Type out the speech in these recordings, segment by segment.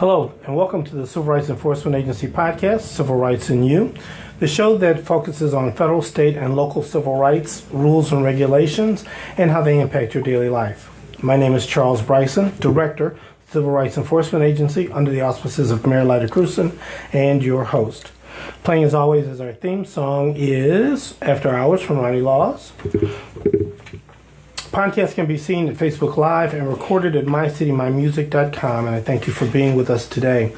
Hello, and welcome to the Civil Rights Enforcement Agency podcast, Civil Rights in You, the show that focuses on federal, state, and local civil rights, rules and regulations, and how they impact your daily life. My name is Charles Bryson, Director, Civil Rights Enforcement Agency, under the auspices of Mayor Lyda Cruson, and your host. Playing as always as our theme song is After Hours from Ronnie Laws. Podcast can be seen at Facebook Live and recorded at mycitymymusic.com, and I thank you for being with us today.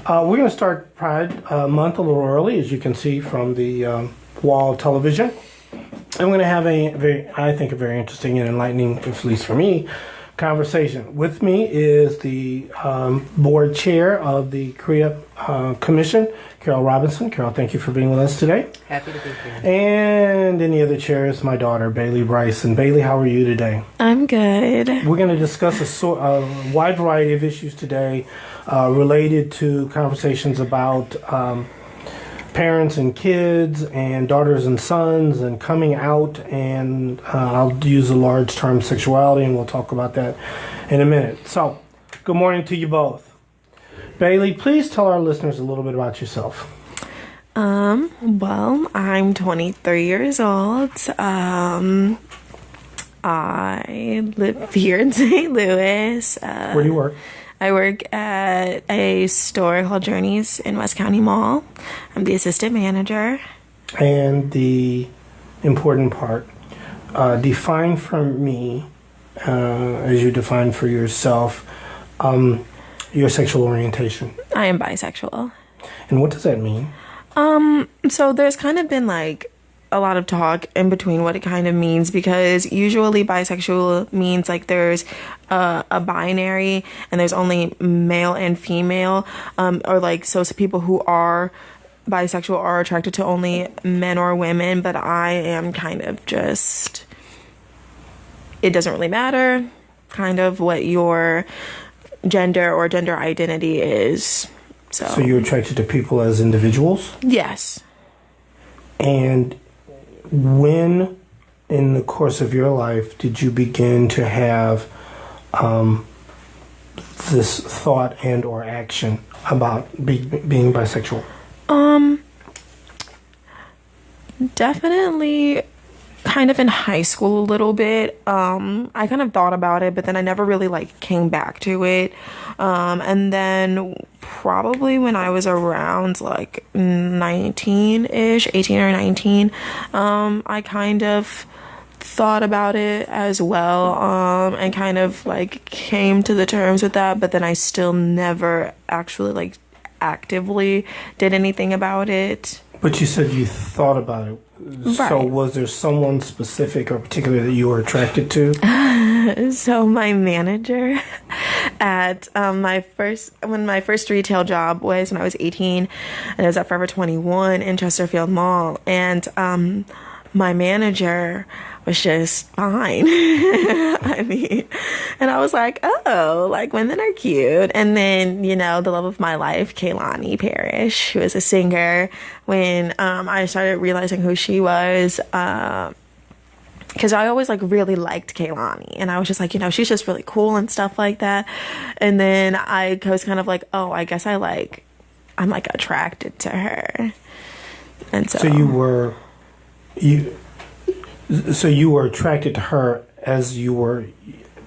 We're going to start Pride Month a little early, as you can see from the wall of television. And we're going to have a very interesting and enlightening, at least for me, conversation. With me is the board chair of the CREA Commission, Carol Robinson. Carol, thank you for being with us today. Happy to be here. And in the other chair is my daughter, Bailey Bryson. Bailey, how are you today? I'm good. We're going to discuss a wide variety of issues today related to conversations about parents and kids and daughters and sons and coming out, and I'll use a large term, sexuality, and we'll talk about that in a minute. So, good morning to you both. Bailey, please tell our listeners a little bit about yourself. Well, I'm 23 years old. I live here in St. Louis. Where do you work? I work at a store called Journeys in West County Mall. I'm the assistant manager. And the important part, define for me, as you define for yourself, your sexual orientation. I am bisexual. And what does that mean? So there's kind of been like a lot of talk in between what it kind of means, because usually bisexual means like there's a binary and there's only male and female, or like so people who are bisexual are attracted to only men or women, but I am kind of just, it doesn't really matter kind of what your gender or gender identity is. So you're attracted to people as individuals? Yes. And when in the course of your life did you begin to have this thought and or action about being bisexual? Definitely kind of in high school a little bit. I kind of thought about it, but then I never really like came back to it. And then probably when I was around like 19-ish, 18 or 19, I kind of thought about it as well, and kind of like came to the terms with that, but then I still never actually like actively did anything about it. But you said you thought about it. Right. So was there someone specific or particular that you were attracted to? So my manager at my first retail job was when I was 18, and it was at Forever 21 in Chesterfield Mall, and my manager was just fine. I mean, and I was like, oh, like women are cute. And then, you know, the love of my life, Kaylani Parrish, who is a singer, when I started realizing who she was, because I always like really liked Kaylani, and I was just like, you know, she's just really cool and stuff like that. And then I was kind of like, oh, I guess I'm like attracted to her. And so you were attracted to her as you were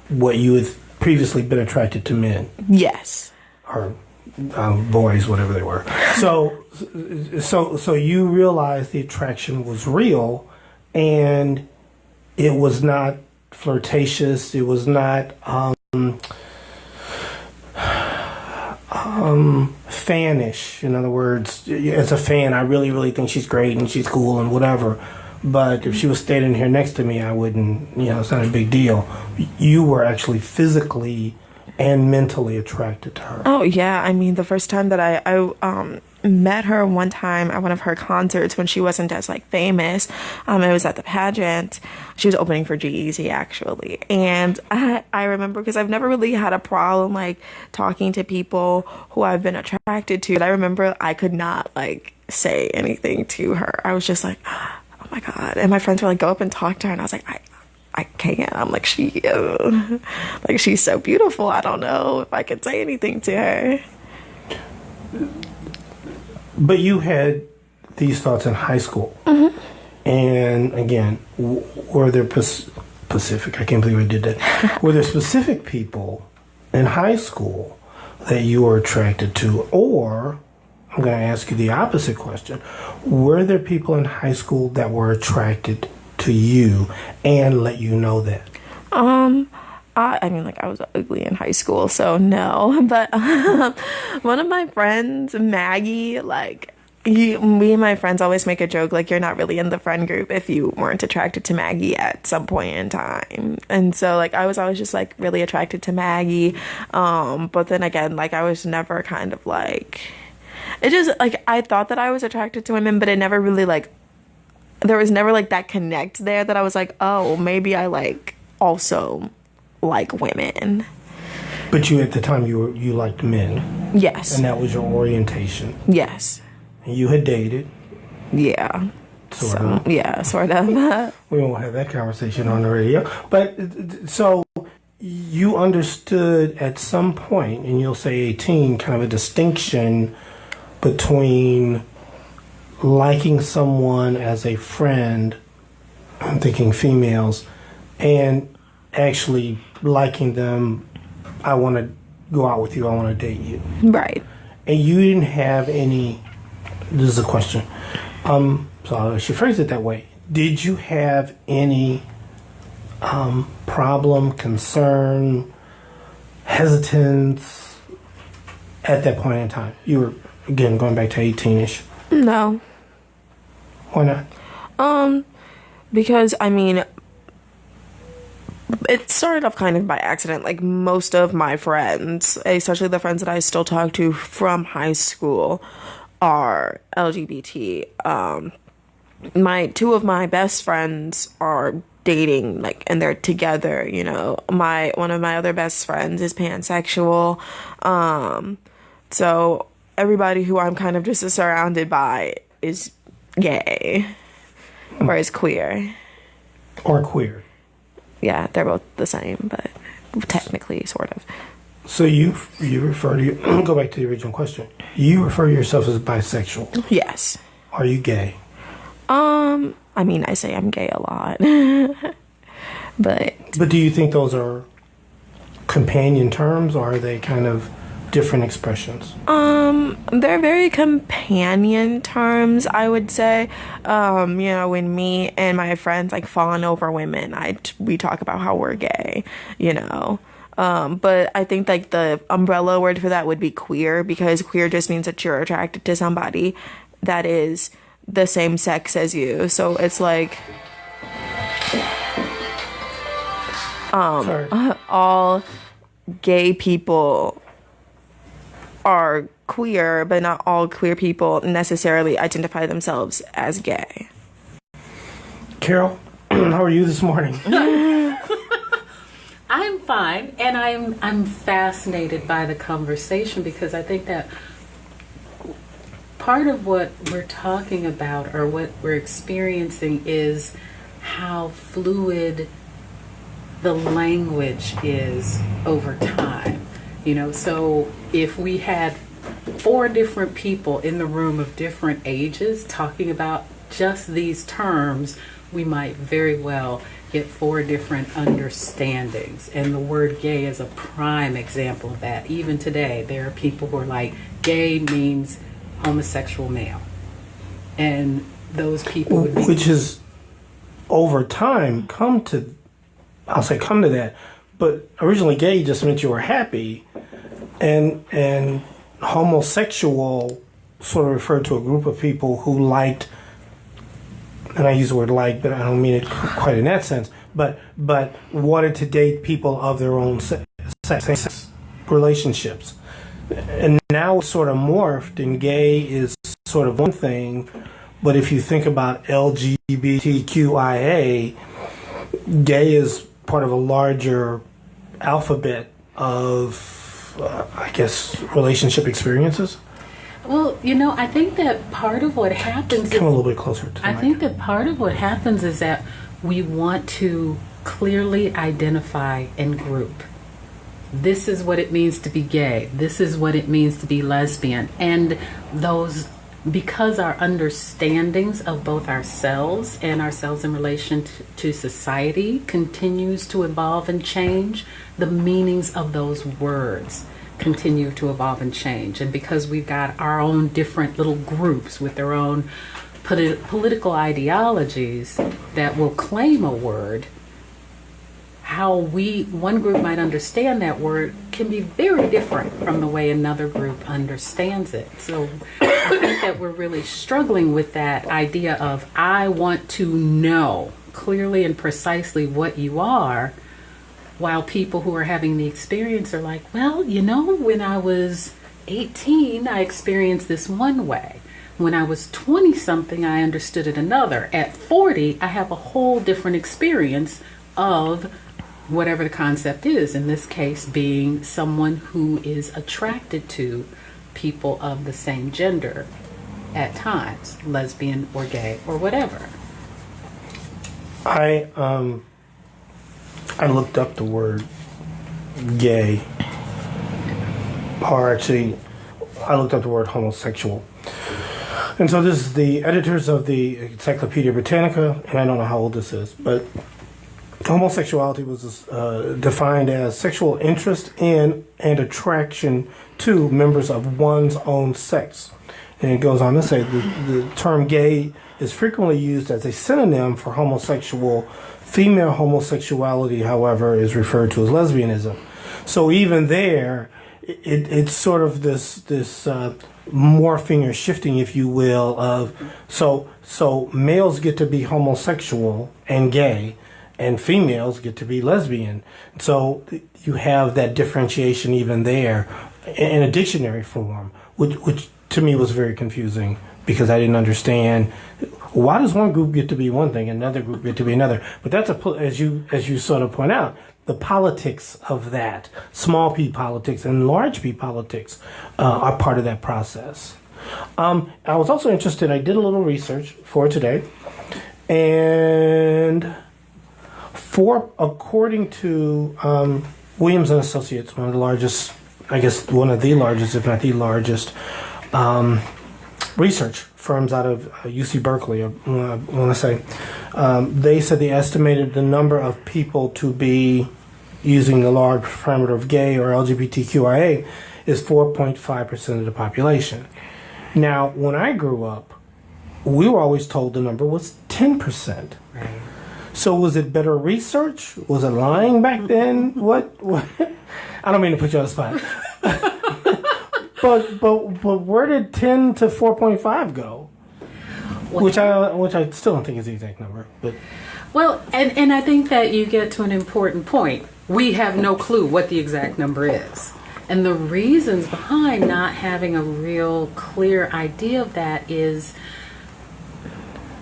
what you had previously been attracted to men. Yes. Or boys, whatever they were. So you realized the attraction was real, and it was not flirtatious. It was not fanish. In other words, as a fan, I really, really think she's great and she's cool and whatever. But if she was standing here next to me, I wouldn't, you know, it's not a big deal. You were actually physically and mentally attracted to her. Oh, yeah. I mean, the first time that I met her one time at one of her concerts when she wasn't as, like, famous, it was at the pageant. She was opening for G-Eazy, actually. And I remember, because I've never really had a problem, like, talking to people who I've been attracted to. But I remember I could not, like, say anything to her. I was just like, oh my God. And my friends were like, go up and talk to her. And I was like, I can't. I'm like, she's so beautiful. I don't know if I could say anything to her. But you had these thoughts in high school. And again, were there specific, I can't believe I did that. Were there specific people in high school that you were attracted to? Or, I'm going to ask you the opposite question. Were there people in high school that were attracted to you and let you know that? I mean, like, I was ugly in high school, so no. But one of my friends, Maggie, like, me and my friends always make a joke, like, you're not really in the friend group if you weren't attracted to Maggie at some point in time. And so, like, I was always just, like, really attracted to Maggie. But then again, like, I was never kind of, like... It just, like, I thought that I was attracted to women, but it never really, like... There was never, like, that connect there that I was like, oh, maybe I, like, also... like women. But you, at the time, you liked men. Yes. And that was your orientation. Yes. And you had dated. Yeah. Sort of. Yeah, sort of. We won't have that conversation on the radio. But so you understood at some point, and you'll say 18, kind of a distinction between liking someone as a friend, I'm thinking females, and actually liking them. I want to go out with you. I want to date you. Right. And you didn't have any. This is a question. So I should phrase it that way. Did you have any problem, concern, hesitance at that point in time? You were, again, going back to 18-ish. No. Why not? Because, I mean, it started off kind of by accident. Like, most of my friends, especially the friends that I still talk to from high school, are LGBT. Two of my best friends are dating, like, and they're together, you know. One of my other best friends is pansexual. So everybody who I'm kind of just surrounded by is gay or is queer. Or queer. Yeah, they're both the same, but technically, sort of. So you refer to go back to the original question. You refer to yourself as bisexual. Yes. Are you gay? I mean, I say I'm gay a lot, but do you think those are companion terms, or are they kind of different expressions? They're very companion terms, I would say. You know, when me and my friends like fawn over women, we talk about how we're gay, you know. But I think like the umbrella word for that would be queer, because queer just means that you're attracted to somebody that is the same sex as you. So it's like all gay people are queer, but not all queer people necessarily identify themselves as gay. Carol, how are you this morning? I'm fine, and I'm fascinated by the conversation, because I think that part of what we're talking about, or what we're experiencing, is how fluid the language is over time. You know, so if we had 4 different people in the room of different ages talking about just these terms, we might very well get 4 different understandings. And the word gay is a prime example of that. Even today, there are people who are like, gay means homosexual male. And those people would be... Which is, over time, come to that. But originally gay just meant you were happy. And homosexual sort of referred to a group of people who liked, and I use the word like, but I don't mean it quite in that sense, but wanted to date people of their own sex relationships. And now it's sort of morphed, and gay is sort of one thing, but if you think about LGBTQIA, gay is part of a larger alphabet of, I guess, relationship experiences. Well, you know, I think that part of what happens... Come a little bit closer to the mic. I think that part of what happens is that we want to clearly identify and group. this is what it means to be gay, this is what it means to be lesbian. And those, because our understandings of both ourselves and ourselves in relation to society continues to evolve and change, the meanings of those words continue to evolve and change. And because we've got our own different little groups with their own political ideologies that will claim a word, how one group might understand that word can be very different from the way another group understands it. So I think that we're really struggling with that idea of, I want to know clearly and precisely what you are, while people who are having the experience are like, well, when I was 18, I experienced this one way. When I was 20-something, I understood it another. At 40, I have a whole different experience of whatever the concept is, in this case being someone who is attracted to people of the same gender at times, lesbian or gay or whatever. I looked up the word gay, or actually I looked up the word homosexual. And so this is the editors of the Encyclopedia Britannica, and I don't know how old this is, but homosexuality was defined as sexual interest in and attraction to members of one's own sex. And it goes on to say the term gay is frequently used as a synonym for homosexual. Female homosexuality, however, is referred to as lesbianism. So even there, it's sort of this morphing or shifting, if you will, of so males get to be homosexual and gay, and females get to be lesbian. So you have that differentiation even there in a dictionary form, which to me was very confusing, because I didn't understand, why does one group get to be one thing and another group get to be another? But that's as you sort of point out, the politics of that, small p politics and large p politics, are part of that process. I was also interested, I did a little research for today, and according to Williams and Associates, one of the largest, if not the largest, research firms out of UC Berkeley, I want to say, they said they estimated the number of people to be using the large parameter of gay or LGBTQIA is 4.5% of the population. Now, when I grew up, we were always told the number was 10%. Right. So was it better research? Was it lying back then? What? I don't mean to put you on the spot. But where did 10 to 4.5 go? Which I still don't think is the exact number. But well, and I think that you get to an important point. We have no clue what the exact number is. And the reasons behind not having a real clear idea of that is,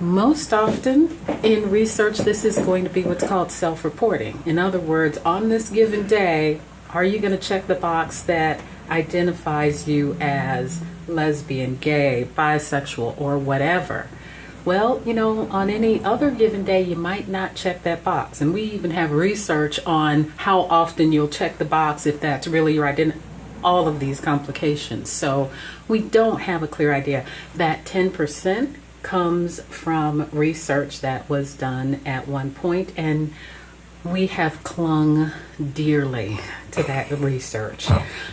most often in research, this is going to be what's called self-reporting. In other words, on this given day, are you going to check the box that identifies you as lesbian, gay, bisexual, or whatever? Well, on any other given day, you might not check that box. And we even have research on how often you'll check the box if that's really your identity, all of these complications. So we don't have a clear idea. That 10% comes from research that was done at one point, and we have clung dearly to that research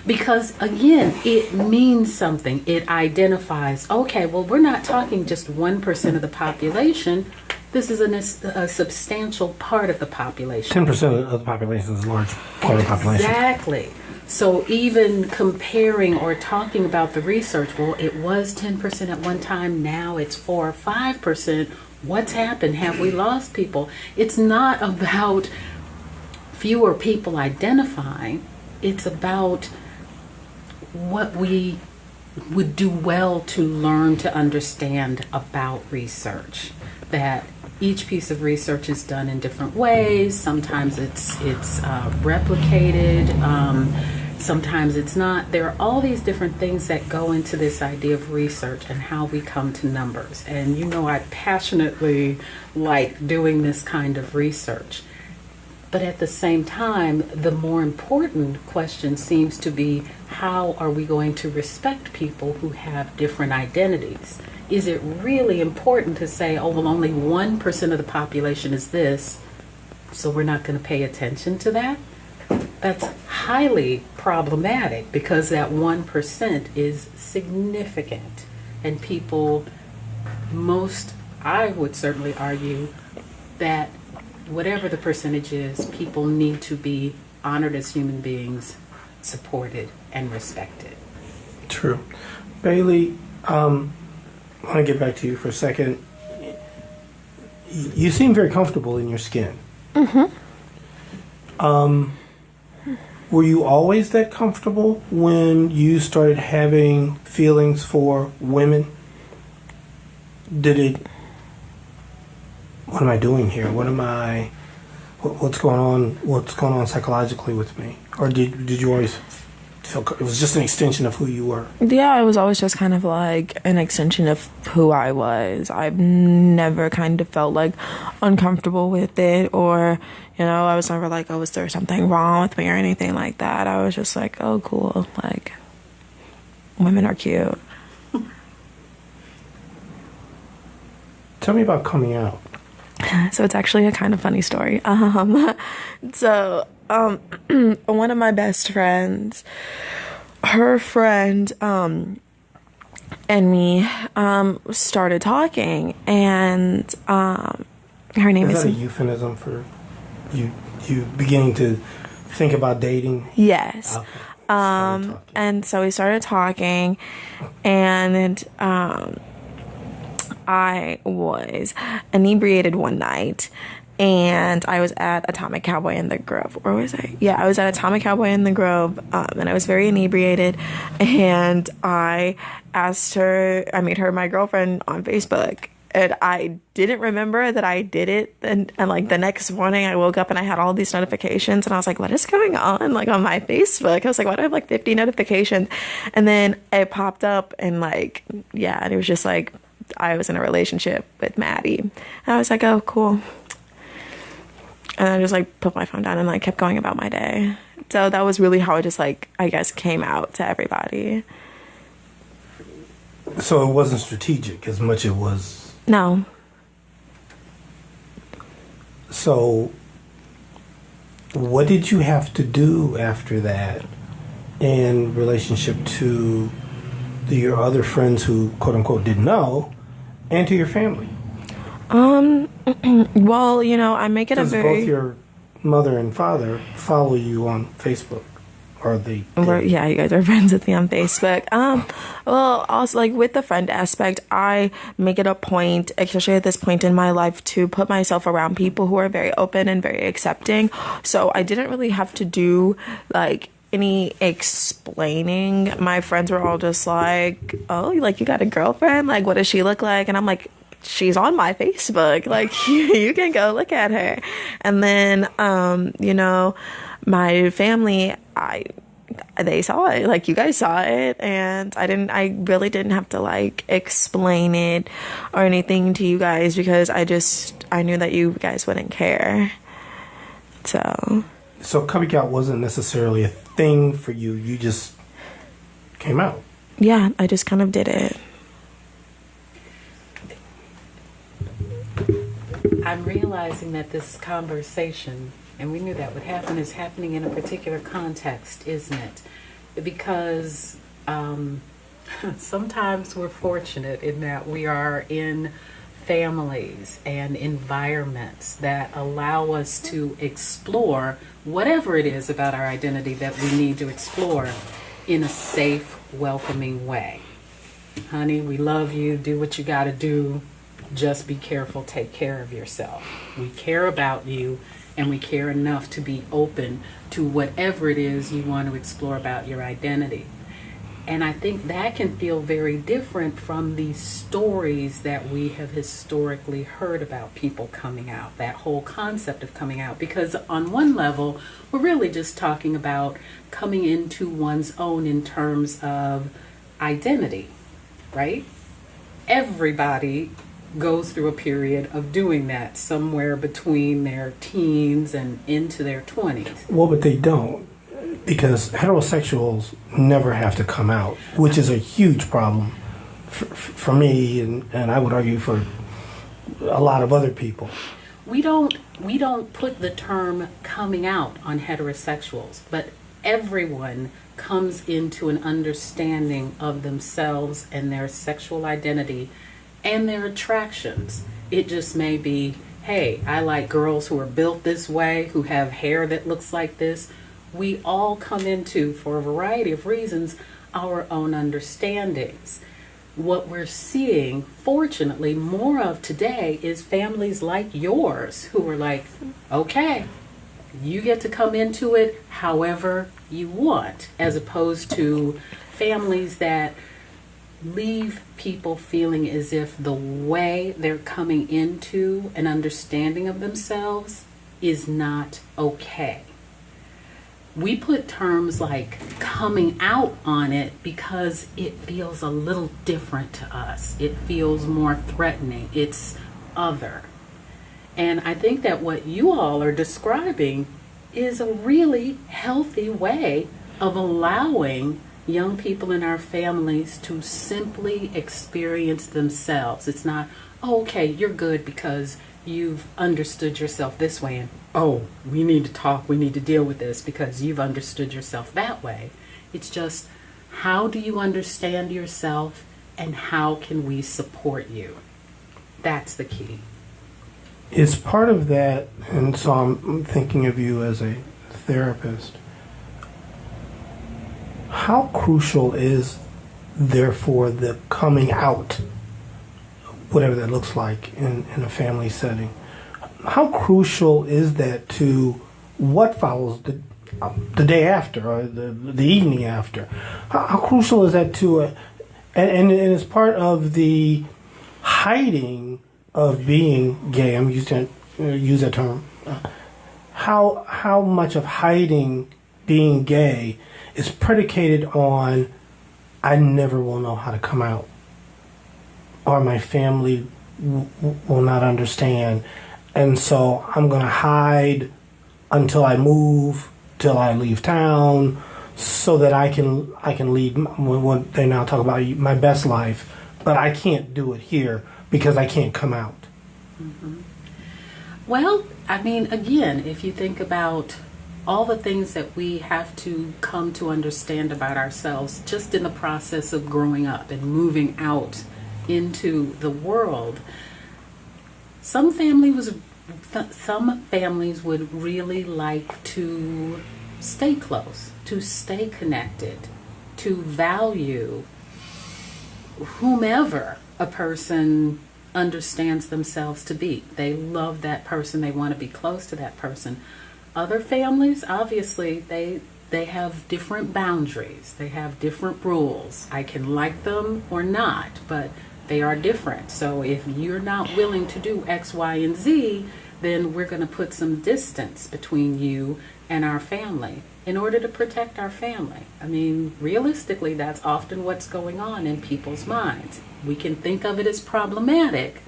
because, again, it means something. It identifies, okay, well, we're not talking just 1% of the population. This is a substantial part of the population. 10% of the population is a large part of the population. Exactly. So even comparing or talking about the research, well, it was 10% at one time, now it's 4 or 5%. What's happened? Have we lost people? It's not about fewer people identifying. It's about what we would do well to learn to understand about research. That each piece of research is done in different ways. Sometimes it's replicated. Sometimes it's not. There are all these different things that go into this idea of research and how we come to numbers. And I passionately like doing this kind of research. But at the same time, the more important question seems to be, how are we going to respect people who have different identities? Is it really important to say, oh, well, only 1% of the population is this, so we're not going to pay attention to that? That's highly problematic, because that 1% is significant. And people, I would certainly argue that whatever the percentage is, people need to be honored as human beings, supported, and respected. True. Bailey, I want to get back to you for a second. You seem very comfortable in your skin. Mm-hmm. Were you always that comfortable when you started having feelings for women? What am I doing here? What's going on? What's going on psychologically with me? Or did you always feel it was just an extension of who you were? Yeah, it was always just kind of like an extension of who I was. I've never kind of felt like uncomfortable with it, or, I was never like, oh, is there something wrong with me or anything like that. I was just like, oh, cool. Like, women are cute. Tell me about coming out. So it's actually a kind of funny story. One of my best friends, her friend, and me, started talking, and, her name is that a euphemism for you beginning to think about dating? Yes. Okay. And so we started talking, and, I was inebriated one night, and I was at Atomic Cowboy in the Grove. Where was I? Yeah, I was at Atomic Cowboy in the Grove, and I was very inebriated, and I made her my girlfriend on Facebook, and I didn't remember that I did it, and like the next morning I woke up and I had all these notifications, and I was like, what is going on, like, on my Facebook? I was like, why do I have like 50 notifications? And then it popped up, and like, yeah, and it was just like, I was in a relationship with Maddie. And I was like, oh, cool. And I just like put my phone down and like kept going about my day. So that was really how it just like, I guess, came out to everybody. So it wasn't strategic as much as it was... No. So what did you have to do after that in relationship to your other friends who, quote unquote, didn't know, and to your family? Well, I make it a very... both your mother and father follow you on Facebook. Or they... Yeah, you guys are friends with me on Facebook. Well, also, like, with the friend aspect, I make it a point, especially at this point in my life, to put myself around people who are very open and very accepting. So I didn't really have to do, like, any explaining. My friends were all just like, oh, like, you got a girlfriend? Like, what does she look like? And I'm like, she's on my Facebook. Like, you can go look at her. And then, my family, they saw it, like, you guys saw it, and I really didn't have to like explain it or anything to you guys, because I knew that you guys wouldn't care. So coming out wasn't necessarily a thing for you. You just came out. Yeah, I just kind of did it. I'm realizing that this conversation, and we knew that would happen, is happening in a particular context, isn't it? Because sometimes we're fortunate in that we are in families and environments that allow us to explore whatever it is about our identity that we need to explore in a safe, welcoming way. Honey, we love you. Do what you got to do. Just be careful. Take care of yourself. We care about you, and we care enough to be open to whatever it is you want to explore about your identity. And I think that can feel very different from the stories that we have historically heard about people coming out, that whole concept of coming out. Because on one level, we're really just talking about coming into one's own in terms of identity, right? Everybody goes through a period of doing that somewhere between their teens and into their 20s. Well, but they don't, because heterosexuals never have to come out, which is a huge problem for me, and I would argue for a lot of other people. We don't put the term coming out on heterosexuals, but everyone comes into an understanding of themselves and their sexual identity and their attractions. It just may be, hey, I like girls who are built this way, who have hair that looks like this. We all come into, for a variety of reasons, our own understandings. What we're seeing, fortunately, more of today is families like yours who are like, okay, you get to come into it however you want, as opposed to families that leave people feeling as if the way they're coming into an understanding of themselves is not okay. We put terms like coming out on it because it feels a little different to us. It feels more threatening. It's other. And I think that what you all are describing is a really healthy way of allowing young people in our families to simply experience themselves. It's not, oh, okay, you're good because you've understood yourself this way, and oh, we need to talk, we need to deal with this because you've understood yourself that way. It's just, how do you understand yourself and how can we support you? That's the key. Is part of that, and so I'm thinking of you as a therapist, how crucial is therefore the coming out, whatever that looks like in a family setting? How crucial is that to what follows the day after or the evening after? How crucial is that to and it's part of the hiding of being gay? I'm used to use that term. How much of hiding being gay is predicated on I never will know how to come out, or my family will not understand, and so I'm going to hide until I move, till I leave town, so that I can lead what they now talk about my best life, but I can't do it here because I can't come out. Mm-hmm. Well, I mean, again, if you think about all the things that we have to come to understand about ourselves just in the process of growing up and moving out into the world, some families would really like to stay close, to stay connected, to value whomever a person understands themselves to be. They love that person. They want to be close to that person. Other families, obviously, they have different boundaries. They have different rules. I can like them or not, but they are different. So if you're not willing to do X, Y, and Z, then we're going to put some distance between you and our family in order to protect our family. I mean, realistically, that's often what's going on in people's minds. We can think of it as problematic,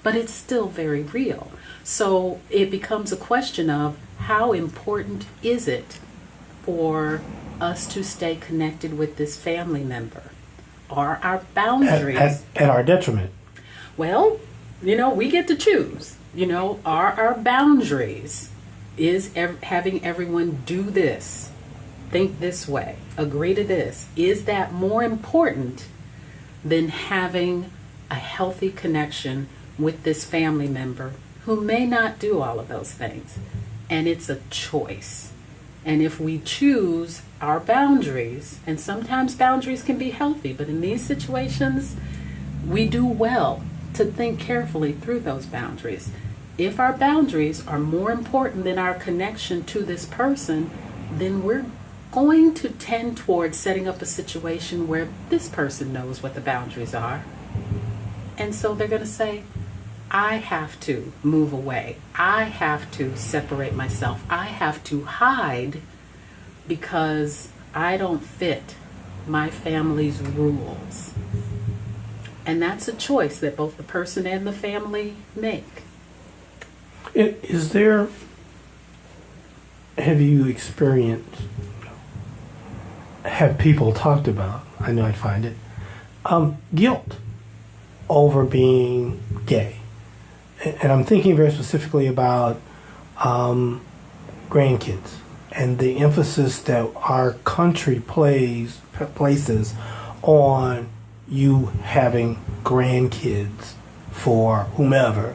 but it's still very real. So it becomes a question of how important is it for us to stay connected with this family member? Are our boundaries at our detriment? Well, we get to choose. Are our boundaries, is having everyone do this, think this way, agree to this, is that more important than having a healthy connection with this family member who may not do all of those things? And it's a choice. And if we choose our boundaries, and sometimes boundaries can be healthy, but in these situations, we do well to think carefully through those boundaries. If our boundaries are more important than our connection to this person, then we're going to tend towards setting up a situation where this person knows what the boundaries are. And so they're going to say, I have to move away. I have to separate myself. I have to hide because I don't fit my family's rules. And that's a choice that both the person and the family make. Is there, have you experienced, have people talked about, I know I'd find it, guilt over being gay? And I'm thinking very specifically about grandkids and the emphasis that our country places on you having grandkids for whomever,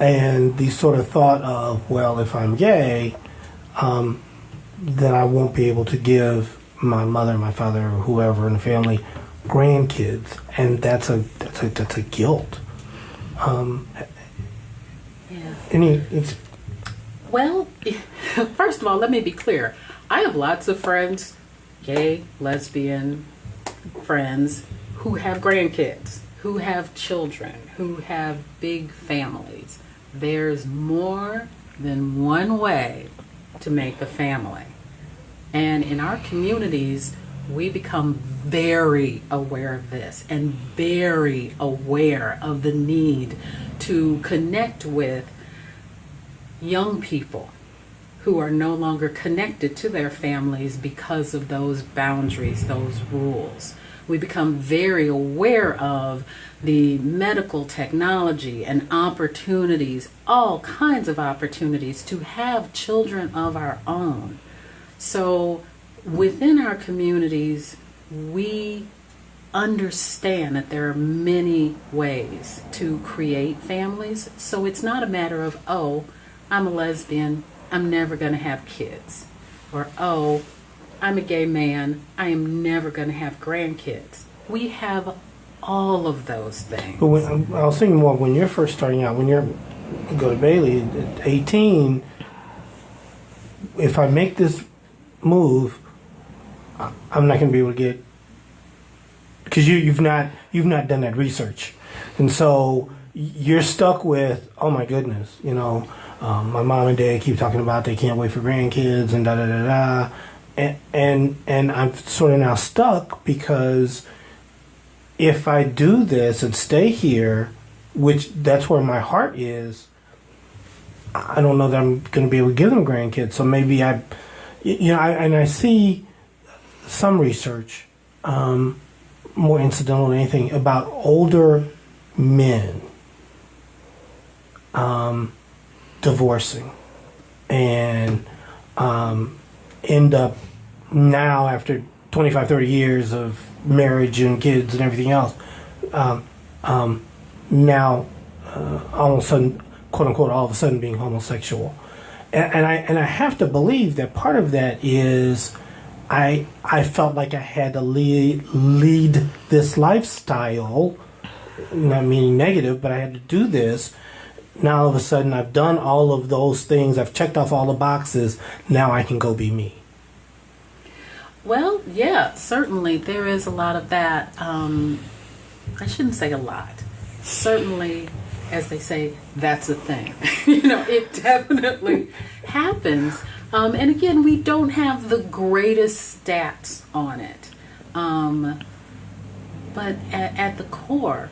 and the sort of thought of, well, if I'm gay, then I won't be able to give my mother, my father, or whoever in the family grandkids, and that's a guilt. Yeah. Well, first of all, let me be clear. I have lots of friends, gay, lesbian friends, who have grandkids, who have children, who have big families. There's more than one way to make a family. And in our communities, we become very aware of this and very aware of the need to connect with young people who are no longer connected to their families because of those boundaries, those rules. We become very aware of the medical technology and opportunities, all kinds of opportunities to have children of our own. So within our communities, we understand that there are many ways to create families. So it's not a matter of, oh, I'm a lesbian, I'm never going to have kids. Or, oh, I'm a gay man, I am never going to have grandkids. We have all of those things. But when, I was thinking more when you're first starting out, when you go to Bailey at 18, if I make this move, I'm not going to be able to get, because you've not done that research, and so you're stuck with, oh my goodness, my mom and dad keep talking about they can't wait for grandkids and da da da da, and I'm sort of now stuck because if I do this and stay here, which that's where my heart is, I don't know that I'm going to be able to give them grandkids. So maybe I see some research, more incidental than anything, about older men divorcing and end up now, after 25, 30 years of marriage and kids and everything else, now all of a sudden, quote unquote, all of a sudden being homosexual. And I have to believe that part of that is I felt like I had to lead this lifestyle, not meaning negative, but I had to do this. Now all of a sudden I've done all of those things, I've checked off all the boxes, now I can go be me. Well, yeah, certainly there is a lot of that. I shouldn't say a lot. Certainly, as they say, that's a thing. It definitely happens. And again, we don't have the greatest stats on it. But at the core,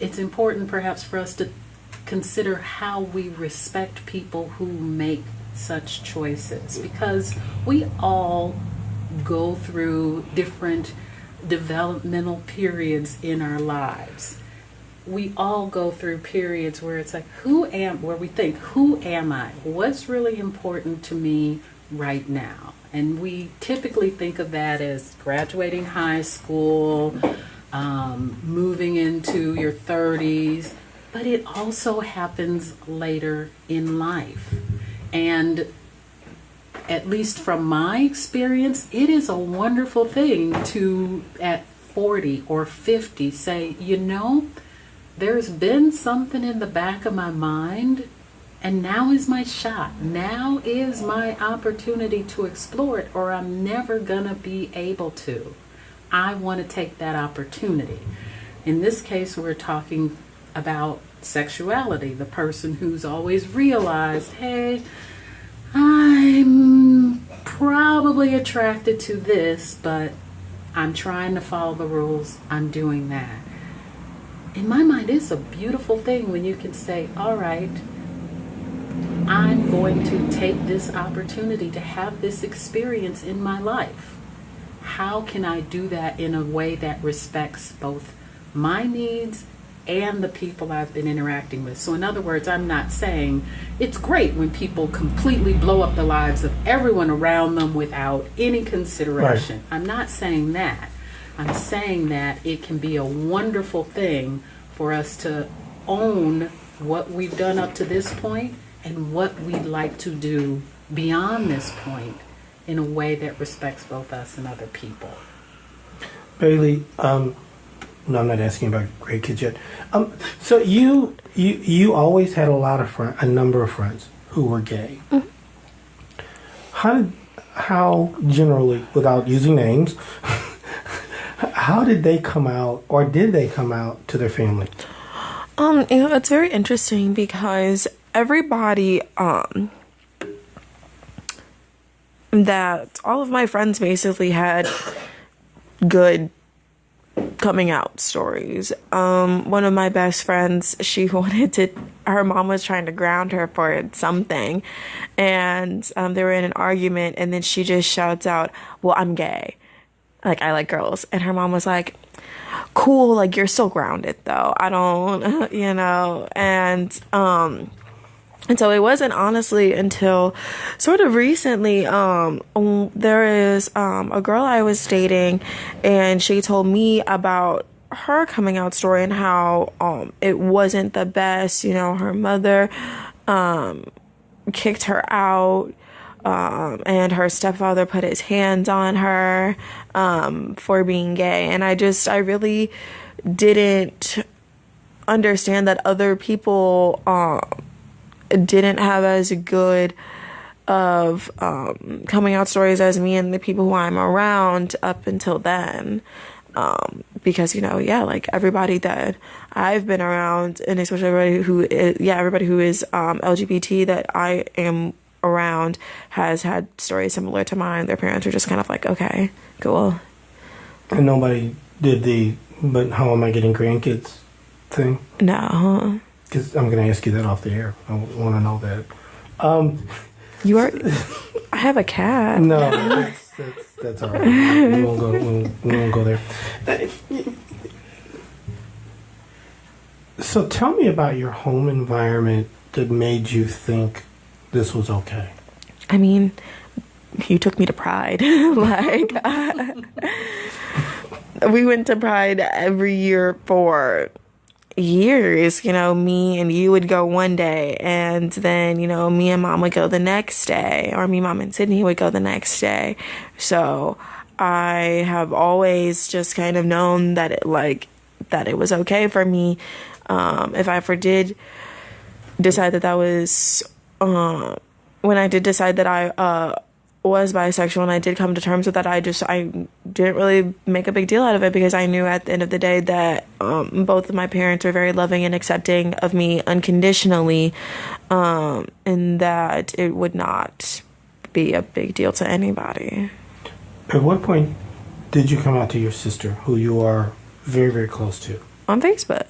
it's important perhaps for us to consider how we respect people who make such choices, because we all go through different developmental periods in our lives. We all go through periods where it's like, where we think, who am I? What's really important to me right now? And we typically think of that as graduating high school, moving into your 30s, but it also happens later in life. And at least from my experience, it is a wonderful thing to, at 40 or 50, say, there's been something in the back of my mind, and now is my shot. Now is my opportunity to explore it, or I'm never going to be able to. I want to take that opportunity. In this case, we're talking about sexuality, the person who's always realized, hey, I'm probably attracted to this, but I'm trying to follow the rules. I'm doing that. in my mind, it's a beautiful thing when you can say, all right, I'm going to take this opportunity to have this experience in my life. How can I do that in a way that respects both my needs and the people I've been interacting with? So in other words, I'm not saying it's great when people completely blow up the lives of everyone around them without any consideration. Right. I'm not saying that. I'm saying that it can be a wonderful thing for us to own what we've done up to this point and what we'd like to do beyond this point in a way that respects both us and other people. Bailey, no, I'm not asking about great kids yet. So you always had a number of friends who were gay. Mm-hmm. How generally, without using names, how did they come out, or did they come out to their family? It's very interesting because everybody, that all of my friends basically had good coming out stories. One of my best friends, her mom was trying to ground her for something, and they were in an argument, and then she just shouts out, "Well, I'm gay. Like, I like girls." And her mom was like, "Cool, like, you're still grounded though. I don't," and so it wasn't honestly until sort of recently, there is a girl I was dating, and she told me about her coming out story and how it wasn't the best. Her mother kicked her out, and her stepfather put his hands on her for being gay. And I really didn't understand that other people didn't have as good of coming out stories as me and the people who I'm around up until then. Because, like everybody that I've been around, and especially everybody who is LGBT that I am around has had stories similar to mine. Their parents are just kind of like, okay, cool. And nobody did but how am I getting grandkids thing? No. Because I'm going to ask you that off the air. I want to know that. You are. I have a cat. No, that's all right. We won't go there. So tell me about your home environment that made you think this was okay. I mean, you took me to Pride. We went to Pride every year for years. Me and you would go one day, and then me and Mom would go the next day, or me, Mom, and Sydney would go the next day. So I have always just kind of known that it was okay for me, if I ever did decide that was when I did decide that I was bisexual, and I did come to terms with that, I didn't really make a big deal out of it, because I knew at the end of the day that both of my parents were very loving and accepting of me unconditionally, and that it would not be a big deal to anybody. At what point did you come out to your sister, who you are very, very close to? On Facebook.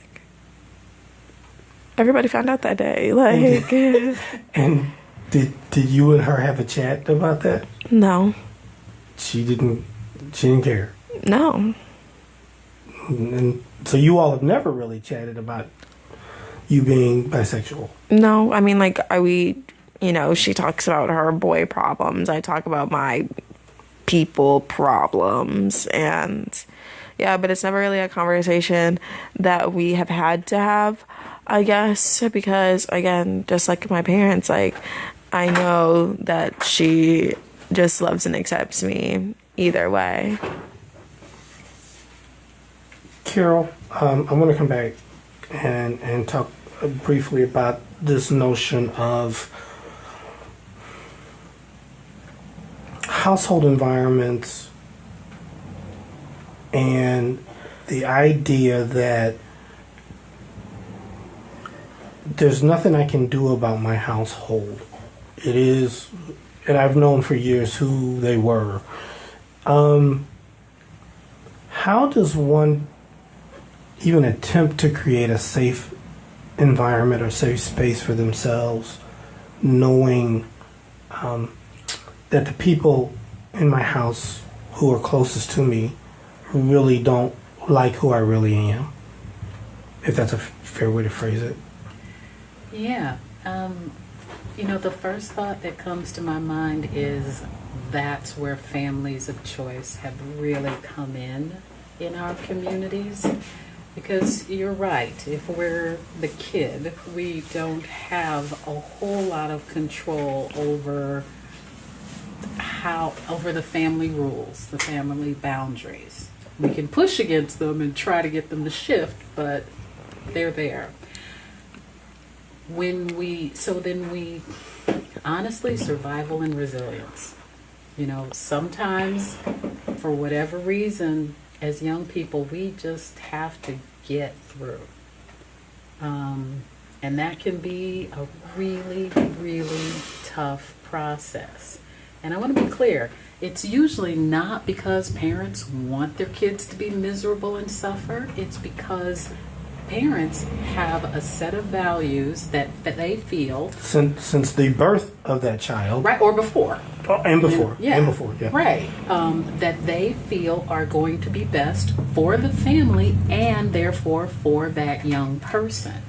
Everybody found out that day. And did you and her have a chat about that? No. She didn't care? No. And so you all have never really chatted about you being bisexual? No. I mean, she talks about her boy problems. I talk about my people problems. And yeah, but it's never really a conversation that we have had to have, I guess, because, again, just like my parents, I know that she just loves and accepts me either way. Carol, I want to come back and talk briefly about this notion of household environments and the idea that there's nothing I can do about my household. It is, and I've known for years who they were. How does one even attempt to create a safe environment or safe space for themselves, knowing that the people in my house who are closest to me really don't like who I really am, if that's a fair way to phrase it. Yeah. The first thought that comes to my mind is that's where families of choice have really come in our communities. Because you're right, if we're the kid, we don't have a whole lot of control over the family rules, the family boundaries. We can push against them and try to get them to shift, but they're there. Honestly, survival and resilience. Sometimes, for whatever reason, as young people, we just have to get through. And that can be a really, really tough process. And I want to be clear, it's usually not because parents want their kids to be miserable and suffer. It's because parents have a set of values that they feel since the birth of that child, right, or before, and before, right, that they feel are going to be best for the family and therefore for that young person.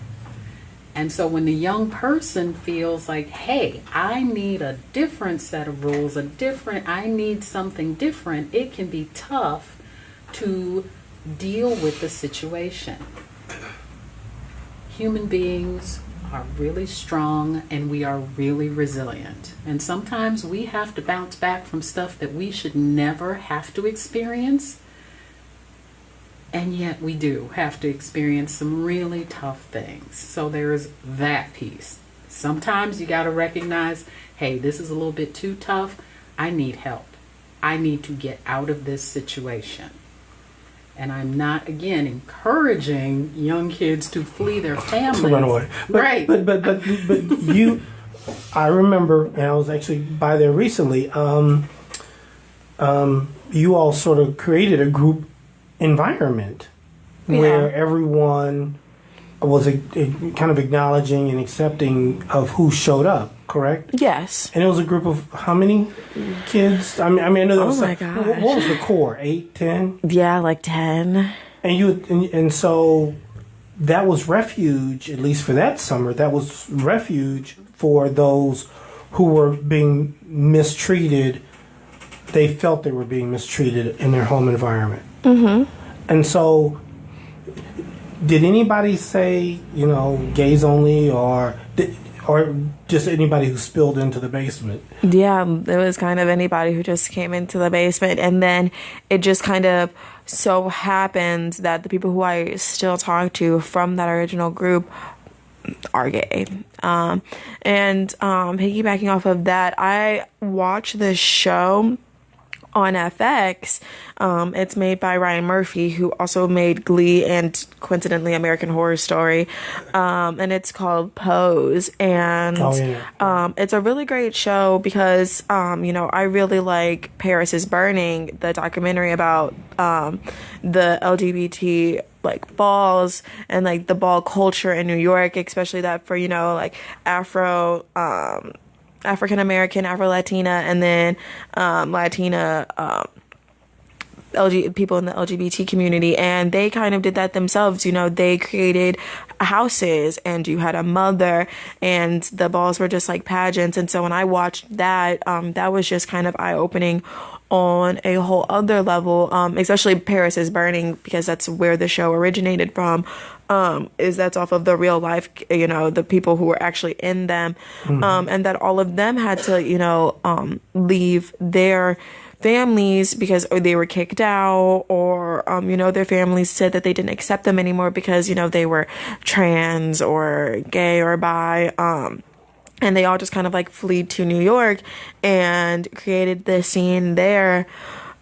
And so when the young person feels like, hey, I need a different set of rules, I need something different, it can be tough to deal with the situation. Human beings are really strong and we are really resilient. And sometimes we have to bounce back from stuff that we should never have to experience. And yet we do have to experience some really tough things. So there's that piece. Sometimes you got to recognize, hey, this is a little bit too tough. I need help. I need to get out of this situation. And I'm not, again, encouraging young kids to flee their families. To run away. Right. But you, I remember, and I was actually by there recently, you all sort of created a group environment where everyone was kind of acknowledging and accepting of who showed up, correct? Yes. And it was a group of how many kids? I know there was my gosh. What was the core? 8, 10? Yeah, like 10. And so that was refuge, at least for that summer, that was refuge for those who were being mistreated. They felt they were being mistreated in their home environment. Mm-hmm. And so, did anybody say, gays only, or just anybody who spilled into the basement? Yeah, it was kind of anybody who just came into the basement. And then it just kind of so happened that the people who I still talk to from that original group are gay. And piggybacking off of that, I watched this show on FX. It's made by Ryan Murphy, who also made Glee and coincidentally American Horror Story. And it's called Pose. And it's a really great show because, I really like Paris is Burning, the documentary about the LGBT balls and the ball culture in New York, especially that for, African American, Afro Latina, and then Latina people in the LGBT community, and they kind of did that themselves. They created houses, and you had a mother, and the balls were just like pageants. And so when I watched that, that was just kind of eye-opening on a whole other level, especially Paris is Burning, because that's where the show originated from. That's off of the real life, the people who were actually in them, and that all of them had to, leave their families because they were kicked out, or, their families said that they didn't accept them anymore because, they were trans or gay or bi, and they all just kind of fled to New York and created this scene there.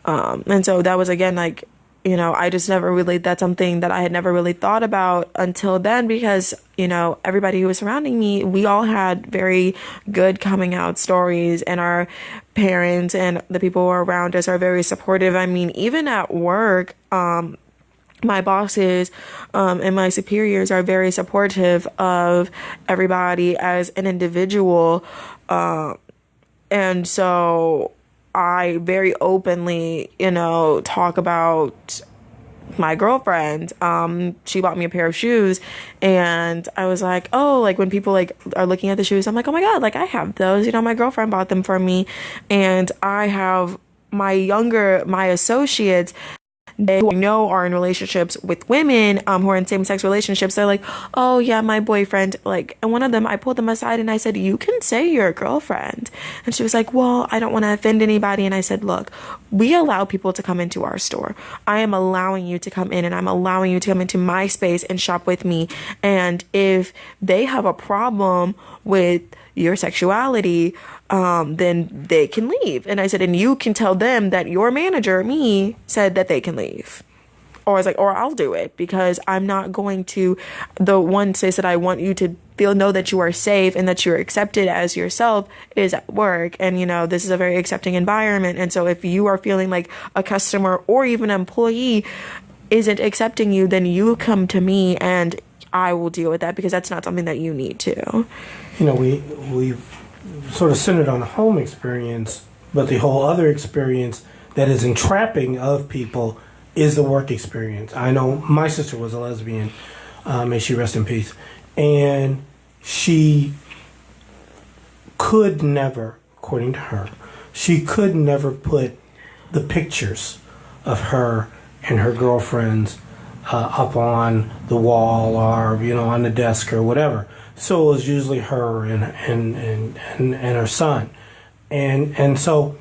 And so that was, again, I just never really, that's something that I had never really thought about until then, because, everybody who was surrounding me, we all had very good coming out stories, and our parents and the people who are around us are very supportive. I mean, even at work, my bosses and my superiors are very supportive of everybody as an individual. And so I very openly, talk about my girlfriend. She bought me a pair of shoes, and I was like, oh, like when people like are looking at the shoes, I'm like, oh my God, like I have those, my girlfriend bought them for me. And I have my associates, they who I know are in relationships with women who are in same-sex relationships. They're like, oh yeah, my boyfriend, like, and one of them, I pulled them aside and I said, you can say you're a girlfriend. And she was like, well, I don't want to offend anybody. And I said, look, we allow people to come into our store. I am allowing you to come in, and I'm allowing you to come into my space and shop with me. And if they have a problem with your sexuality, then they can leave. And I said, and you can tell them that your manager, me, said that they can leave. Or I was like, or I'll do it, because I'm not going to, the one says that I want you to know that you are safe and that you're accepted as yourself is at work. And, this is a very accepting environment. And so if you are feeling like a customer or even an employee isn't accepting you, then you come to me and I will deal with that, because that's not something that you need to. We've sort of centered on the home experience, but the whole other experience that is entrapping of people is the work experience. I know my sister was a lesbian, may she rest in peace, and she could never, according to her, she could never put the pictures of her and her girlfriends up on the wall or on the desk or whatever. So it was usually her and her son, and so,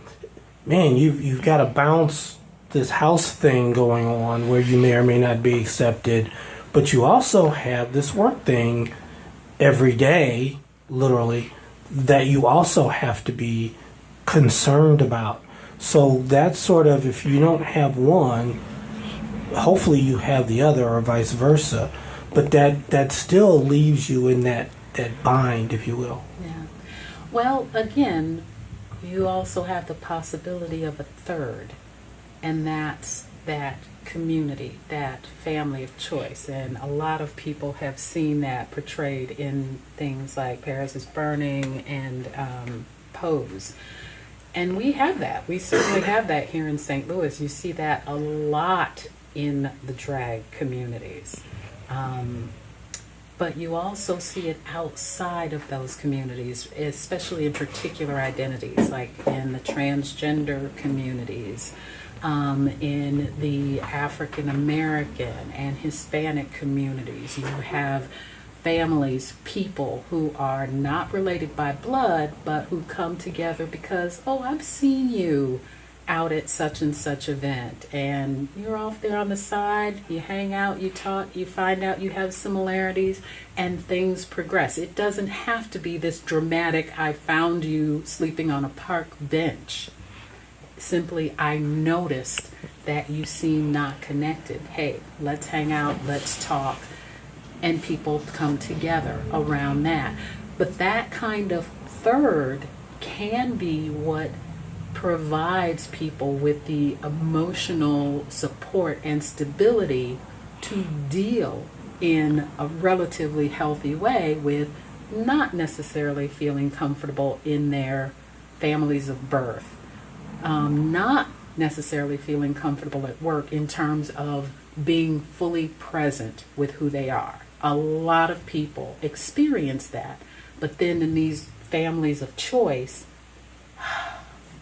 man, you've got to bounce this house thing going on where you may or may not be accepted, but you also have this work thing every day, literally, that you also have to be concerned about. So that's sort of, if you don't have one, hopefully you have the other, or vice versa. But that still leaves you in that bind, if you will. Yeah. Well, again, you also have the possibility of a third, and that's that community, that family of choice. And a lot of people have seen that portrayed in things like Paris is Burning and Pose. And we have that. We certainly have that here in St. Louis. You see that a lot in the drag communities. But you also see it outside of those communities, especially in particular identities, like in the transgender communities, in the African American and Hispanic communities. You have families, people who are not related by blood, but who come together because, oh, I've seen you out at such and such event, and you're off there on the side, you hang out, you talk, you find out you have similarities, and things progress. It doesn't have to be this dramatic, I found you sleeping on a park bench. Simply, I noticed that you seem not connected. Hey, let's hang out, let's talk, and people come together around that. But that kind of third can be what provides people with the emotional support and stability to deal in a relatively healthy way with not necessarily feeling comfortable in their families of birth, not necessarily feeling comfortable at work in terms of being fully present with who they are. A lot of people experience that, but then in these families of choice,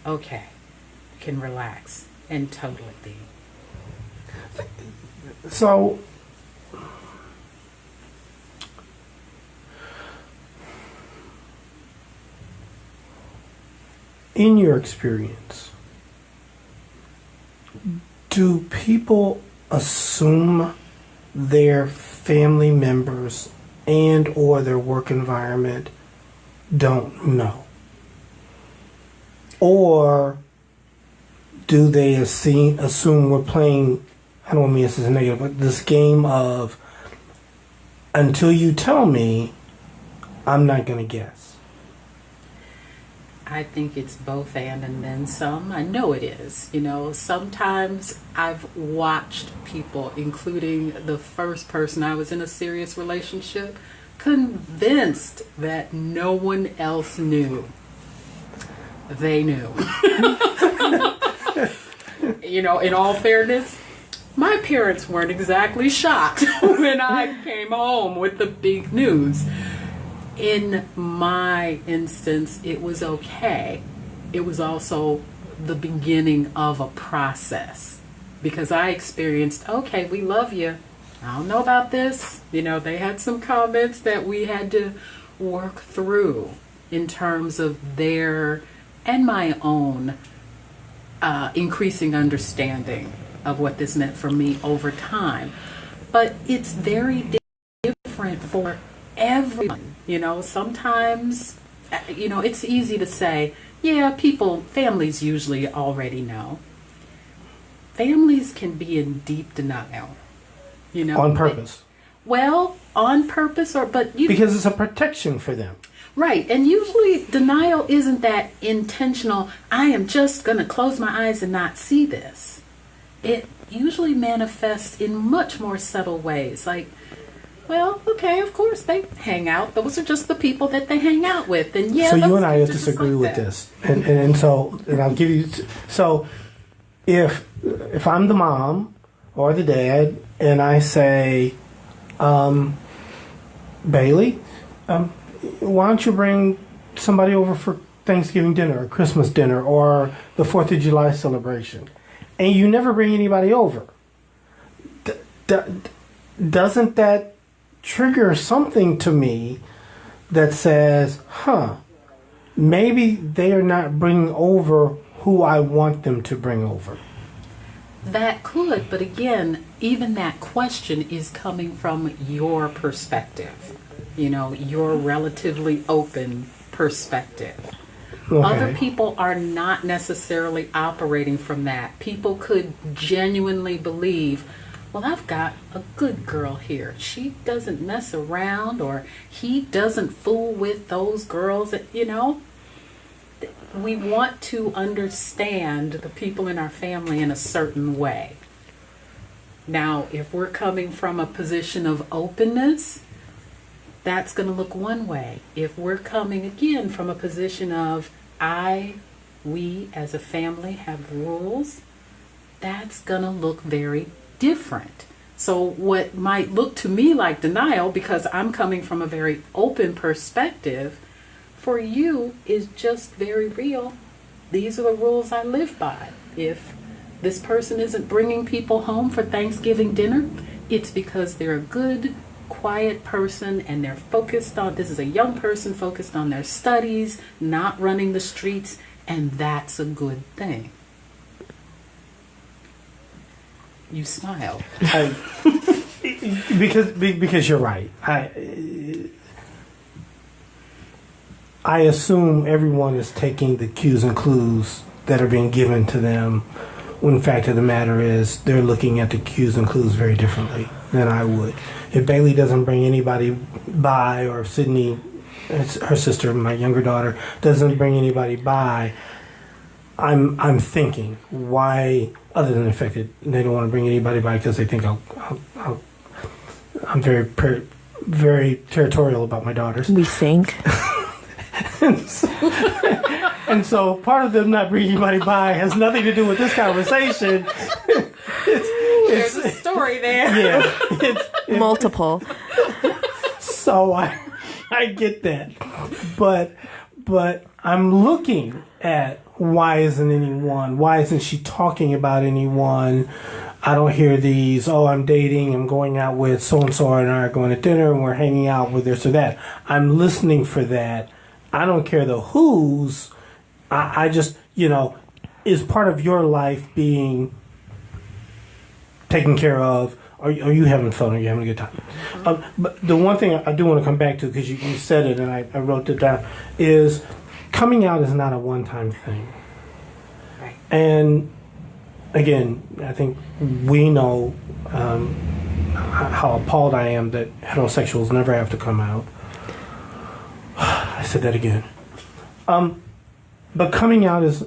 okay, can relax and totally be. So, in your experience, do people assume their family members and or their work environment don't know? Or do they assume we're playing, I don't mean this as a negative, but this game of, until you tell me, I'm not going to guess? I think it's both and then some. I know it is. You know, sometimes I've watched people, including the first person I was in a serious relationship, convinced that no one else knew. They knew. You know, in all fairness, my parents weren't exactly shocked when I came home with the big news. In my instance, it was okay. It was also the beginning of a process because I experienced, okay, we love you. I don't know about this. You know, they had some comments that we had to work through in terms of their and my own increasing understanding of what this meant for me over time. But it's very different for everyone. You know, sometimes, you know, it's easy to say, yeah, families usually already know. Families can be in deep denial, you know. On purpose. On purpose because it's a protection for them. Right, and usually denial isn't that intentional, I am just going to close my eyes and not see this. It usually manifests in much more subtle ways, like, well, okay, of course, they hang out. Those are just the people that they hang out with. And yeah, so you and I disagree with this. And I'll give you... So if I'm the mom or the dad and I say, Bailey, why don't you bring somebody over for Thanksgiving dinner or Christmas dinner or the 4th of July celebration, and you never bring anybody over, doesn't that trigger something to me that says, maybe they are not bringing over who I want them to bring over? That could, but again, even that question is coming from your perspective. You know, your relatively open perspective. Okay. Other people are not necessarily operating from that. People could genuinely believe, well, I've got a good girl here. She doesn't mess around, or he doesn't fool with those girls. You know, we want to understand the people in our family in a certain way. Now, if we're coming from a position of openness, that's going to look one way. If we're coming again from a position of we as a family have rules, that's going to look very different. So what might look to me like denial because I'm coming from a very open perspective, for you is just very real. These are the rules I live by. If this person isn't bringing people home for Thanksgiving dinner, it's because they're a good, quiet person and they're focused on, this is a young person focused on their studies, not running the streets, and that's a good thing. You smile. Because you're right. I assume everyone is taking the cues and clues that are being given to them, when the fact of the matter is they're looking at the cues and clues very differently than I would. If Bailey doesn't bring anybody by, or if Sydney, her sister, my younger daughter, doesn't bring anybody by, I'm thinking, why, other than the fact that they don't want to bring anybody by because they think I'm very territorial about my daughters. We think. and so part of them not bringing anybody by has nothing to do with this conversation. There's a story there. Yeah. It's multiple. So I get that. But I'm looking at why isn't she talking about anyone? I don't hear these, I'm dating, I'm going out with so-and-so and I are going to dinner and we're hanging out with this or that. I'm listening for that. I don't care the who's. I just, is part of your life being taken care of? Are you having fun? Are you having a good time? But the one thing I do want to come back to, because you said it and I wrote it down, is coming out is not a one-time thing. Right. And again, I think we know how appalled I am that heterosexuals never have to come out. I said that again. But coming out is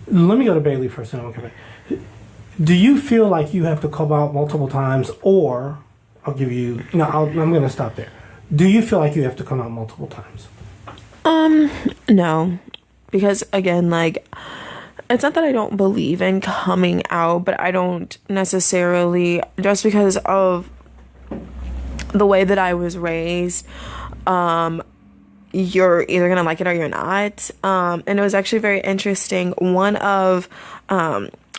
let me go to Bailey first, and I'll come back. Do you feel like you have to come out multiple times, or I'll give you? No, I'm going to stop there. Do you feel like you have to come out multiple times? No, because again, like, it's not that I don't believe in coming out, but I don't necessarily, just because of the way that I was raised, you're either gonna like it or you're not. And it was actually very interesting.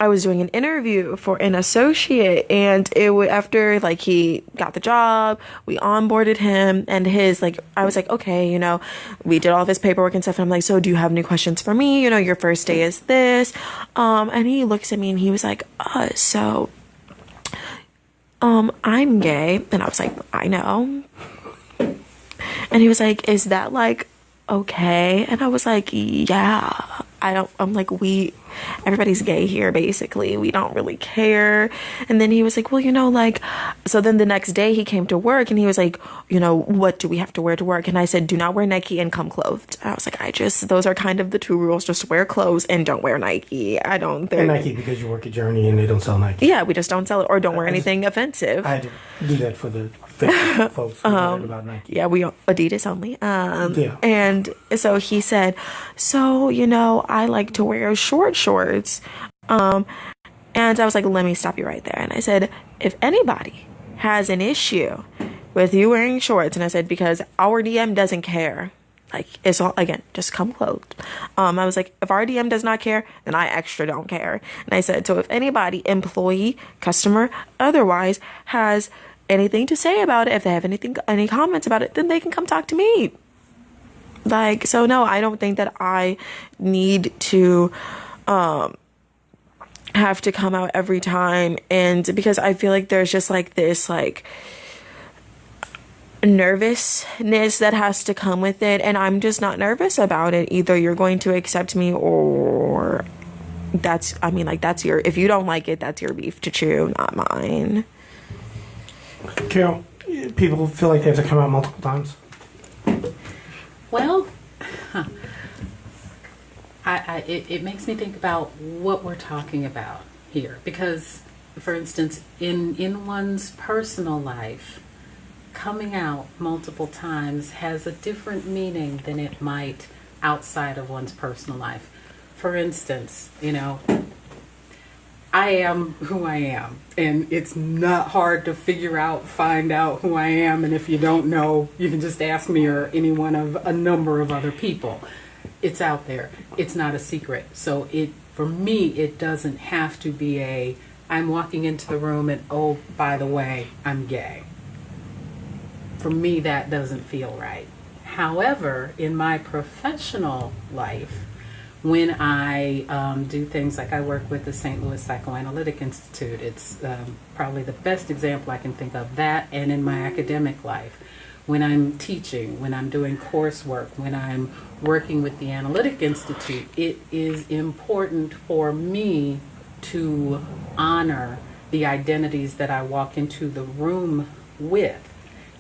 I was doing an interview for an associate, and it would, after like he got the job, we onboarded him, and I was like, okay, we did all of his paperwork and stuff, and I'm like, so do you have any questions for me? Your first day is this. And he looks at me and he was like, I'm gay. And I was like, I know. And he was like, is that like okay? And I was like, yeah. I'm like, everybody's gay here, basically. We don't really care. And then he was like, well, so then the next day he came to work and he was like, what do we have to wear to work? And I said, do not wear Nike and come clothed. I was like, those are kind of the two rules. Just wear clothes and don't wear Nike. And Nike because you work at Journey and they don't sell Nike. Yeah, we just don't sell it, or don't wear anything offensive. I had to do that for the folks who learned about Nike. Yeah, we Adidas only. Yeah. And so he said, so, I like to wear shorts. And I was like, let me stop you right there. And I said, if anybody has an issue with you wearing shorts, and I said, because our DM doesn't care. Like, it's all, again, just come clothed. I was like, if our DM does not care, then I extra don't care. And I said, so if anybody, employee, customer, otherwise, has anything to say about it, if they have any comments about it, then they can come talk to me. So no, I don't think that I need to have to come out every time, and because I feel like there's just like this nervousness that has to come with it, and I'm just not nervous about it. Either you're going to accept me, or that's your, if you don't like it, that's your beef to chew, not mine. Carol, people feel like they have to come out multiple times? Well, it makes me think about what we're talking about here. Because, for instance, in one's personal life, coming out multiple times has a different meaning than it might outside of one's personal life. For instance, I am who I am, and it's not hard to find out who I am, and if you don't know, you can just ask me or any one of a number of other people. It's out there. It's not a secret. So for me, it doesn't have to be I'm walking into the room and, oh, by the way, I'm gay. For me, that doesn't feel right. However, in my professional life, when I do things like I work with the St. Louis Psychoanalytic Institute, it's probably the best example I can think of, that, and in my academic life, when I'm teaching, when I'm doing coursework, when I'm working with the Analytic Institute, it is important for me to honor the identities that I walk into the room with,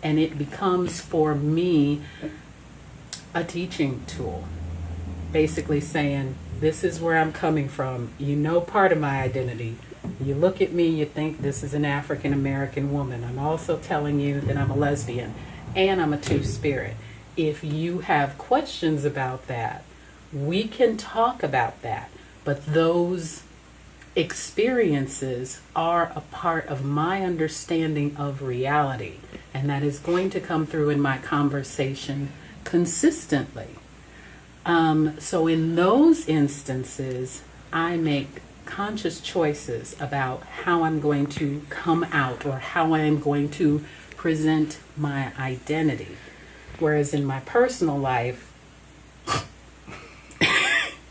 and it becomes for me a teaching tool. Basically saying, this is where I'm coming from. Part of my identity. You look at me, you think this is an African American woman. I'm also telling you that I'm a lesbian and I'm a two-spirit. If you have questions about that, we can talk about that. But those experiences are a part of my understanding of reality. And that is going to come through in my conversation consistently. So in those instances, I make conscious choices about how I'm going to come out or how I am going to present my identity. Whereas in my personal life,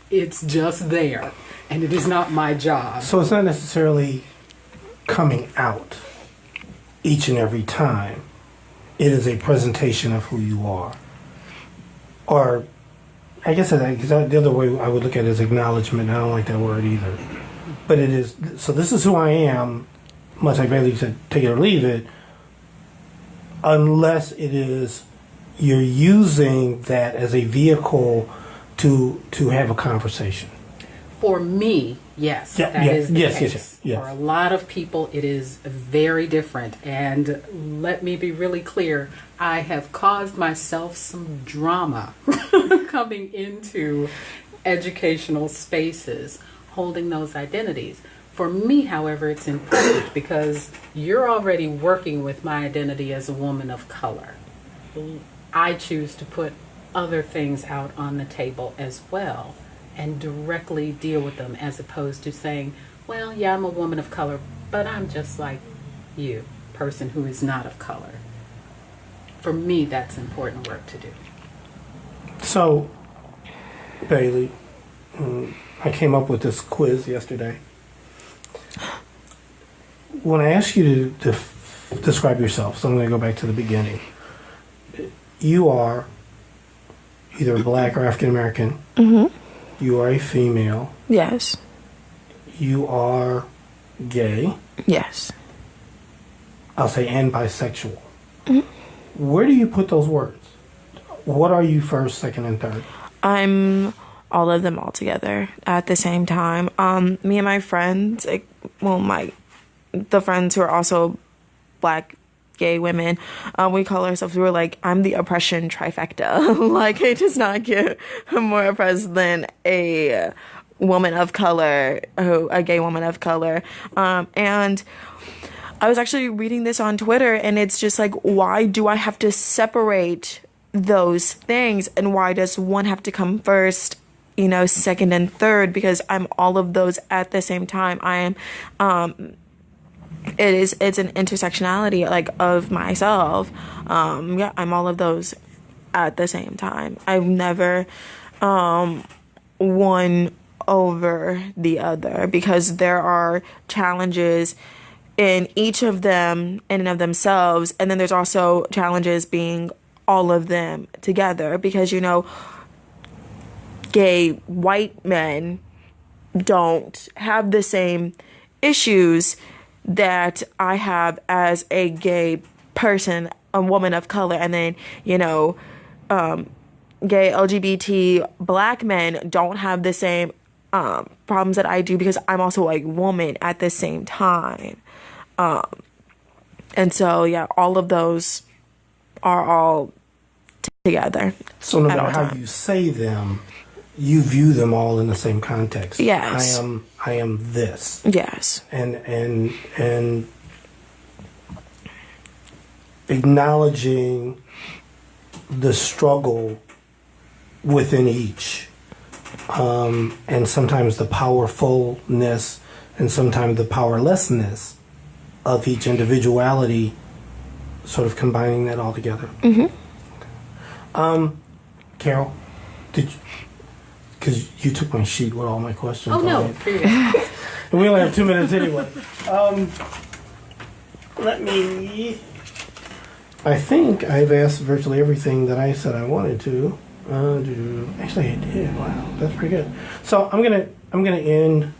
it's just there, and it is not my job. So it's not necessarily coming out each and every time. It is a presentation of who you are. Or I guess the other way I would look at it is acknowledgement. I don't like that word either. But it is, so this is who I am, much like Bailey said, take it or leave it, unless it is you're using that as a vehicle to have a conversation? For me, yes, Yeah, that yeah, is the yes, case. yes. For a lot of people, it is very different. And let me be really clear, I have caused myself some drama coming into educational spaces, holding those identities. For me, however, it's important because you're already working with my identity as a woman of color. I choose to put other things out on the table as well and directly deal with them, as opposed to saying, well, yeah, I'm a woman of color, but I'm just like you, person who is not of color. For me, that's important work to do. So, Bailey, I came up with this quiz yesterday. When I ask you to describe yourself, so I'm going to go back to the beginning. You are either black or African American. Mm-hmm. You are a female. Yes. You are gay. Yes. I'll say and bisexual. Mm-hmm. Where do you put those words? What are you first, second, and third? I'm all of them all together at the same time. Me and my friends, the friends who are also black gay women, we call ourselves, we're like, I'm the oppression trifecta. Like, it does not get more oppressed than a woman of color, a gay woman of color. And I was actually reading this on Twitter, and it's just like, why do I have to separate those things? And why does one have to come first, second and third? Because I'm all of those at the same time. I am, it's an intersectionality, like, of myself. I'm all of those at the same time. I've never one over the other, because there are challenges in each of them in and of themselves, and then there's also challenges being all of them together, because gay white men don't have the same issues that I have as a gay person, a woman of color, and then gay LGBT black men don't have the same problems that I do, because I'm also a woman at the same time. And so, yeah, all of those are all together. So no matter how you say them, you view them all in the same context. Yes. I am this. Yes. And acknowledging the struggle within each, and sometimes the powerfulness and sometimes the powerlessness of each individuality, sort of combining that all together. Mm-hmm. Carol, did you, because you took my sheet with all my questions. Oh, no. And we only have 2 minutes anyway. I think I've asked virtually everything that I said I wanted to. Actually, I did. Wow, that's pretty good. So I'm gonna end.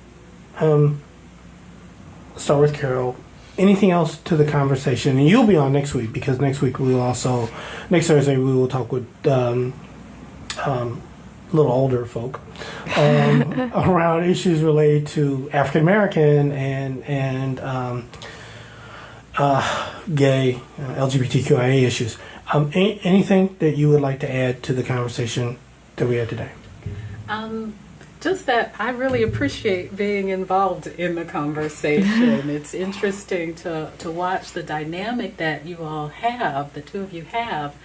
Start with Carol. Anything else to the conversation? And you'll be on next week, because next Thursday we will talk with little older folk around issues related to African American and gay LGBTQIA issues. Anything that you would like to add to the conversation that we had today? Just that I really appreciate being involved in the conversation. It's interesting to watch the dynamic that you all have, the two of you have,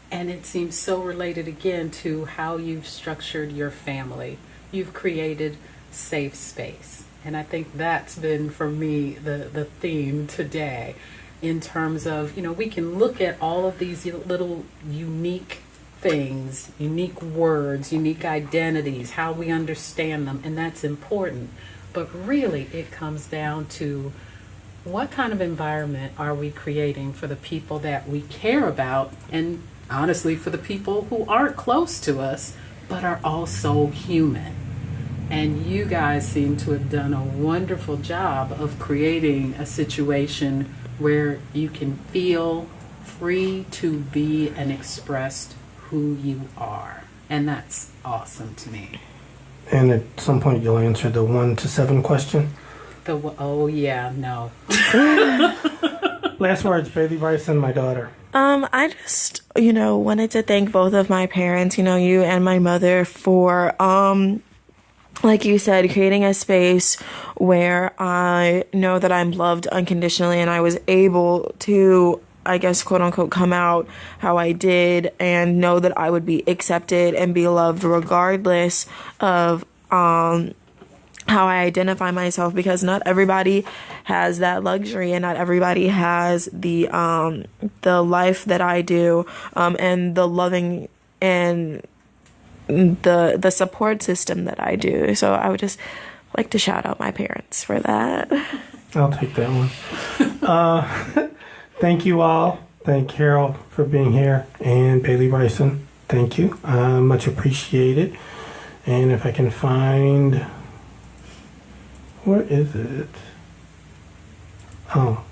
and it seems so related again to how you've structured your family. You've created safe space. And I think that's been, for me, the theme today, in terms of, we can look at all of these little unique things, unique words, unique identities, how we understand them, and that's important. But really, it comes down to what kind of environment are we creating for the people that we care about, and honestly, for the people who aren't close to us, but are also human. And you guys seem to have done a wonderful job of creating a situation where you can feel free to be and express who you are. And that's awesome to me. And at some point you'll answer the 1 to 7 question. Oh yeah, no. Last words, Bailey Bryson, my daughter. I just, wanted to thank both of my parents, you and my mother for, like you said, creating a space where I know that I'm loved unconditionally and I was able to, I guess, quote unquote, come out how I did and know that I would be accepted and be loved regardless of, how I identify myself, because not everybody has that luxury and not everybody has the life that I do, and the loving and the support system that I do. So I would just like to shout out my parents for that. I'll take that one. Thank you all. Thank Carol for being here, and Bailey Bryson, thank you. Much appreciated. And if I can find, where is it? Oh,